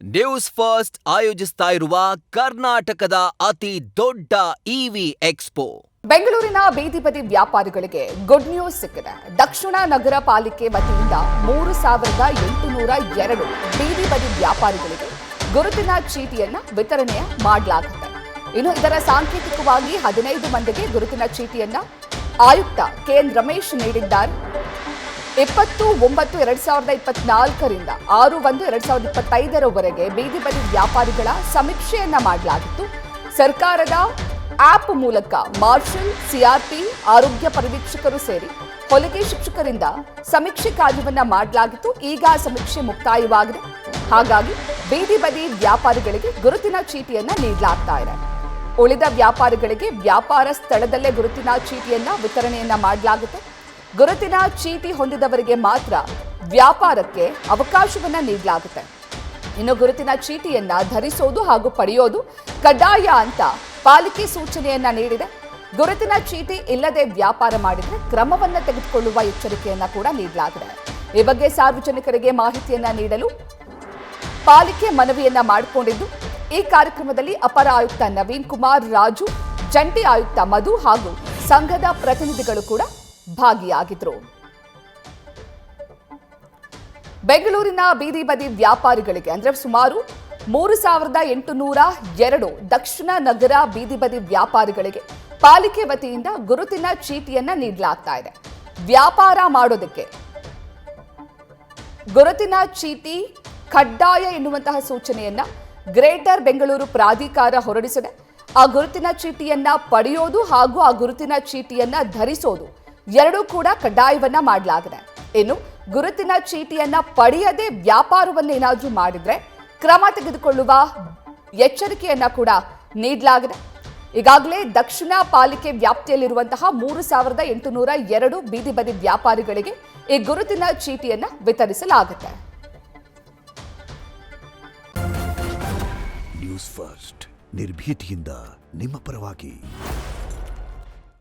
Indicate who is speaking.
Speaker 1: News first ಆಯೋಜಿಸ್ತಾ ಇರುವ ಕರ್ನಾಟಕದ ಅತಿ ದೊಡ್ಡ ಇವಿ ಎಕ್ಸ್ಪೋ.
Speaker 2: ಬೆಂಗಳೂರಿನ ಬೀದಿ ಬದಿ ವ್ಯಾಪಾರಿಗಳಿಗೆ ಗುಡ್ ನ್ಯೂಸ್ ಸಿಕ್ಕಿದೆ. ದಕ್ಷಿಣ ನಗರ ಪಾಲಿಕೆ ವತಿಯಿಂದ 3802 ಬೀದಿ ಬದಿ ವ್ಯಾಪಾರಿಗಳಿಗೆ ಗುರುತಿನ ಚೀಟಿಯನ್ನ ವಿತರಣೆ ಮಾಡಲಾಗುತ್ತೆ. ಇನ್ನು ಇದರ ಸಾಂಕೇತಿಕವಾಗಿ 15 ಮಂದಿಗೆ ಗುರುತಿನ ಚೀಟಿಯನ್ನ ಆಯುಕ್ತ ಕೆಎನ್ ರಮೇಶ್ ನೀಡಿದ್ದಾರೆ. 20/9/2024ರಿಂದ 6/1/2025 ಬೀದಿ ಬದಿ ವ್ಯಾಪಾರಿಗಳ ಸಮೀಕ್ಷೆಯನ್ನ ಮಾಡಲಾಗಿತ್ತು. ಸರ್ಕಾರದ ಆಪ್ ಮೂಲಕ ಮಾರ್ಷಲ್, ಸಿಆರ್ಪಿ, ಆರೋಗ್ಯ ಪರಿವೀಕ್ಷಕರು ಸೇರಿ ಹೊಲಿಗೆ ಶಿಕ್ಷಕರಿಂದ ಸಮೀಕ್ಷೆ ಕಾರ್ಯವನ್ನ ಮಾಡಲಾಗಿತ್ತು. ಈಗ ಸಮೀಕ್ಷೆ ಮುಕ್ತಾಯವಾಗಿದೆ. ಹಾಗಾಗಿ ಬೀದಿ ಬದಿ ವ್ಯಾಪಾರಿಗಳಿಗೆ ಗುರುತಿನ ಚೀಟಿಯನ್ನ ನೀಡಲಾಗ್ತಾ ಇದೆ. ಉಳಿದ ವ್ಯಾಪಾರಿಗಳಿಗೆ ವ್ಯಾಪಾರ ಸ್ಥಳದಲ್ಲೇ ಗುರುತಿನ ಚೀಟಿಯನ್ನ ವಿತರಣೆಯನ್ನ ಮಾಡಲಾಗುತ್ತೆ. ಗುರುತಿನ ಚೀಟಿ ಹೊಂದಿದವರಿಗೆ ಮಾತ್ರ ವ್ಯಾಪಾರಕ್ಕೆ ಅವಕಾಶವನ್ನ ನೀಡಲಾಗುತ್ತೆ. ಇನ್ನು ಗುರುತಿನ ಚೀಟಿಯನ್ನ ಧರಿಸೋದು ಹಾಗೂ ಪಡೆಯೋದು ಕಡ್ಡಾಯ ಅಂತ ಪಾಲಿಕೆ ಸೂಚನೆಯನ್ನ ನೀಡಿದೆ. ಗುರುತಿನ ಚೀಟಿ ಇಲ್ಲದೆ ವ್ಯಾಪಾರ ಮಾಡಿದರೆ ಕ್ರಮವನ್ನ ತೆಗೆದುಕೊಳ್ಳುವ ಎಚ್ಚರಿಕೆಯನ್ನ ಕೂಡ ನೀಡಲಾಗಿದೆ. ಈ ಬಗ್ಗೆ ಸಾರ್ವಜನಿಕರಿಗೆ ಮಾಹಿತಿಯನ್ನ ನೀಡಲು ಪಾಲಿಕೆ ಮನವಿಯನ್ನ ಮಾಡಿಕೊಂಡಿದ್ದು, ಈ ಕಾರ್ಯಕ್ರಮದಲ್ಲಿ ಅಪರ ಆಯುಕ್ತ ನವೀನ್ ಕುಮಾರ್ ರಾಜು, ಜಂಟಿ ಆಯುಕ್ತ ಮಧು ಹಾಗೂ ಸಂಘದ ಪ್ರತಿನಿಧಿಗಳು ಕೂಡ ಭಾಗಿಯಾಗಿದ್ರು. ಬೆಂಗಳೂರಿನ ಬೀದಿ ಬದಿ ವ್ಯಾಪಾರಿಗಳಿಗೆ ಅಂದ್ರೆ ಸುಮಾರು 3802 ದಕ್ಷಿಣ ನಗರ ಬೀದಿ ಬದಿ ವ್ಯಾಪಾರಿಗಳಿಗೆ ಪಾಲಿಕೆ ವತಿಯಿಂದ ಗುರುತಿನ ಚೀಟಿಯನ್ನ ನೀಡಲಾಗ್ತಾ ಇದೆ. ವ್ಯಾಪಾರ ಮಾಡೋದಕ್ಕೆ ಗುರುತಿನ ಚೀಟಿ ಕಡ್ಡಾಯ ಎನ್ನುವಂತಹ ಸೂಚನೆಯನ್ನ ಗ್ರೇಟರ್ ಬೆಂಗಳೂರು ಪ್ರಾಧಿಕಾರ ಹೊರಡಿಸಿದೆ. ಆ ಗುರುತಿನ ಚೀಟಿಯನ್ನ ಪಡೆಯೋದು ಹಾಗೂ ಆ ಗುರುತಿನ ಚೀಟಿಯನ್ನ ಧರಿಸೋದು ಎರಡೂ ಕೂಡ ಕಡ್ಡಾಯವನ್ನ ಮಾಡಲಾಗಿದೆ. ಇನ್ನು ಗುರುತಿನ ಚೀಟಿಯನ್ನ ಪಡೆಯದೆ ವ್ಯಾಪಾರವನ್ನೇನಾದ್ರೂ ಮಾಡಿದ್ರೆ ಕ್ರಮ ತೆಗೆದುಕೊಳ್ಳುವ ಎಚ್ಚರಿಕೆಯನ್ನ ಕೂಡ ನೀಡಲಾಗಿದೆ. ಈಗಾಗಲೇ ದಕ್ಷಿಣ ಪಾಲಿಕೆ ವ್ಯಾಪ್ತಿಯಲ್ಲಿರುವಂತಹ 3802 ಬೀದಿ ಬದಿ ವ್ಯಾಪಾರಿಗಳಿಗೆ ಈ ಗುರುತಿನ ಚೀಟಿಯನ್ನ ವಿತರಿಸಲಾಗುತ್ತೆ.
Speaker 3: ನ್ಯೂಸ್ ಫಸ್ಟ್ ನಿರ್ಭೀತಿಯಿಂದ ನಿಮ್ಮ ಪರವಾಗಿ.